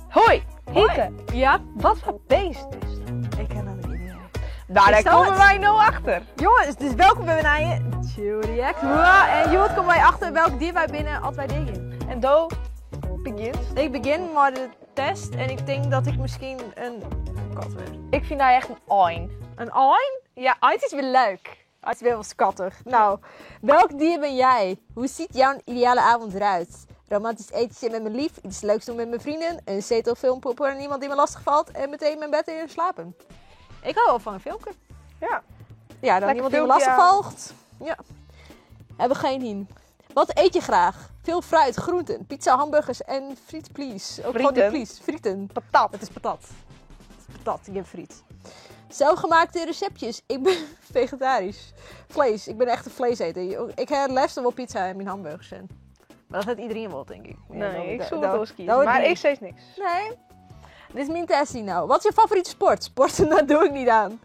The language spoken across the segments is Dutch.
Hoi, Hieke. Ja? Wat voor beest is dat? Ik ken dat niet. Daar Is dat komen het? wij nou achter. Jongens, dus welkom bij mijn Chill React. En Jood komt wij achter welk dier wij binnen altijd deden. En Do begint. Ik begin maar de test en ik denk dat ik misschien een kat werd. Ik vind hij echt een oin. Een oin? Ja. Het is weer leuk. Het is weer wel schattig. Nou, welk dier ben jij? Hoe ziet jouw ideale avond eruit? Romantisch etentje met mijn lief, iets leuks doen met mijn vrienden, een zetelfilm poppen en iemand die me lastig valt en meteen mijn bed in slapen. Ik hou wel van een filmpje. Ja. Ja, dan Lekker iemand die me filmpje lastig aan. valt. Ja. Hebben geen hien. Wat eet je graag? Veel fruit, groenten, pizza, hamburgers en friet, please. Ook gewoon die Frieten? please. Frieten. Patat. Het is patat. Het is patat, ik heb friet. Zelfgemaakte receptjes. Ik ben vegetarisch. Vlees. Ik ben echt een vleeseter. Ik luister wel pizza en mijn hamburgers in. Maar dat heeft iedereen wel, denk ik. Nee, ik zou dat- het wel kiezen. dat- Maar die- ik steeds niks. Nee. Dit is mijn testing nou. Wat is je favoriete sport? Sporten, dat doe ik niet aan.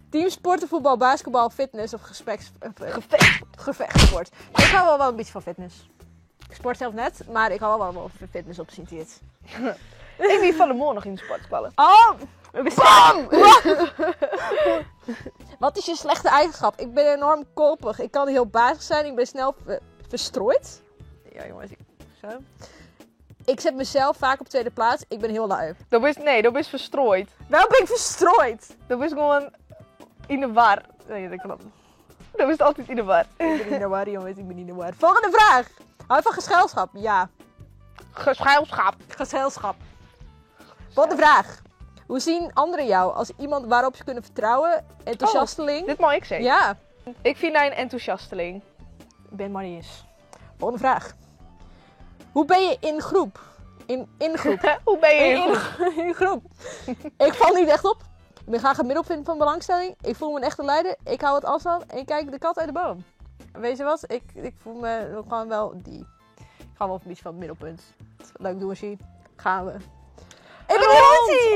Teamsporten, voetbal, basketbal, fitness of gevechtsport. Ik hou wel een beetje van fitness. Ik sport zelf net, maar ik hou wel van fitness op zijn tijd. Ik ben van de morgen nog in de sportballen. Oh! Wat is je slechte eigenschap? Ik ben enorm koppig. Ik kan heel bazig zijn. Ik ben snel verstrooid. Ja, jongens. Zo. Ik zet mezelf vaak op tweede plaats. Ik ben heel lui. Dat is verstrooid. Waarom ben ik verstrooid? Dat is gewoon in de war. Nee, dat klopt. Dat is altijd in de war. Ik ben niet in de war, jongens. Ik ben niet in de war. Volgende vraag. Hou je van gezelschap? Ja. Geschuilschap. Gezelschap. Volgende vraag. Hoe zien anderen jou als iemand waarop ze kunnen vertrouwen? Enthousiasteling? Dit mag ik zeggen. Ja. Ik vind hij een enthousiasteling. Ik ben Marius. Volgende vraag. Hoe ben je in groep? In groep. Hoe ben je In groep. Ik val niet echt op. Ik ben graag het middelpunt van belangstelling. Ik voel me een echte leider. Ik hou het afstand en ik kijk de kat uit de boom. Weet je wat? Ik voel me gewoon wel die. Ik ga wel een beetje van het middelpunt. Leuk doen zien. Gaan we. Ik ben een hondie!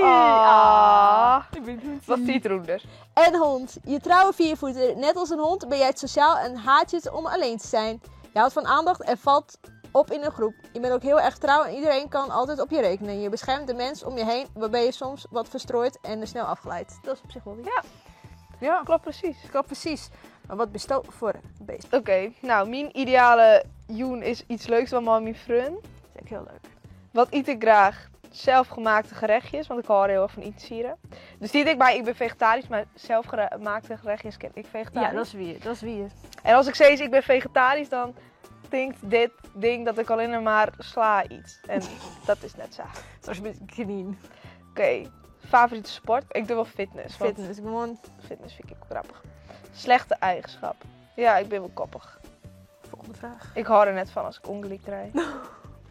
Ik ben een hondie. Wat citroenders. En hond. Je trouwe viervoeter. Net als een hond ben jij het sociaal en haat je het om alleen te zijn. Je houdt van aandacht en valt op in een groep. Je bent ook heel erg trouw en iedereen kan altijd op je rekenen. Je beschermt de mens om je heen, waarbij je soms wat verstrooid en er snel afgeleid. Dat is op zich wel weer. Ja, klopt precies. Klopt precies. Maar wat bestoot voor beest? Oké, nou, mijn ideale joen is iets leuks van mijn vriend. Dat is echt heel leuk. Wat eet ik graag? Zelfgemaakte gerechtjes, want ik hou er heel erg van iets sieren. Dus niet ik bij, ik ben vegetarisch, maar zelfgemaakte gerechtjes ken ik vegetarisch. Ja, dat is weer. Dat is weer. En als ik zeg ik ben vegetarisch, dan denkt dit ding dat ik alleen maar sla eet. En dat is net zo. Zoals met knieën. Oké, favoriete sport? Ik doe wel fitness. want Fitness. Gewoon. Fitness vind ik ook grappig. Slechte eigenschap. Ja, ik ben wel koppig. Volgende vraag. Ik hou er net van als ik ongelijk rijd.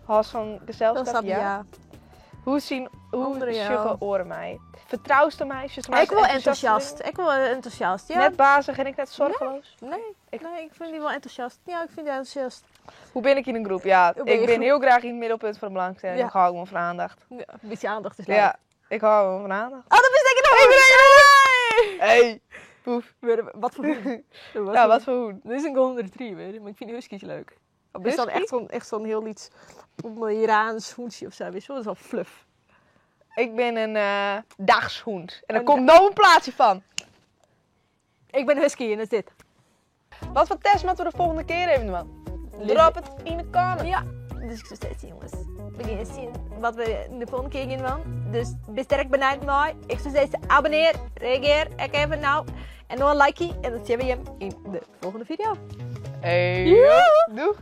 Hou van gezelschap? Dat snap je, ja. Hoe Anderen jou. sjugge oren mij? Vertrouwst u mij? Ik wil enthousiast. Ik wil enthousiast. Ja. Net bazig en ik net zorgeloos? Nee, ik vind die wel enthousiast. Ja, ik vind die enthousiast. Hoe ben ik in een groep? Ja, Hoe ben je ik ben groep? heel graag in het middelpunt van de belangstelling. Ja. Ik hou gewoon van aandacht. Ja, een beetje aandacht is leuk. Ja, ik hou gewoon van aandacht. Oh, dat wist ik nog! Hey! Poef. Wat voor hoen? Ja, wat voor hoen? Dit is een golden retriever, maar ik vind die huskies leuk. Of is dan Husky? echt zo'n heel iets een Iraans hoentje of zo, weet je wel? Dat is wel fluff. Ik ben een dagshond. En er Een komt nou een plaatsje van. Ik ben husky en dat is dit. Wat voor test moeten we de volgende keer even doen? Drop het in de kamer. Ja, dus ik zou steeds zien, jongens. We gaan eens zien wat we de volgende keer gaan doen. Dus besterk benieuwd mij. Ik zou steeds abonneer, reageer, ik even nou. En nog een likeje en dan zien we je in de volgende video. Hey, Joe! doeg!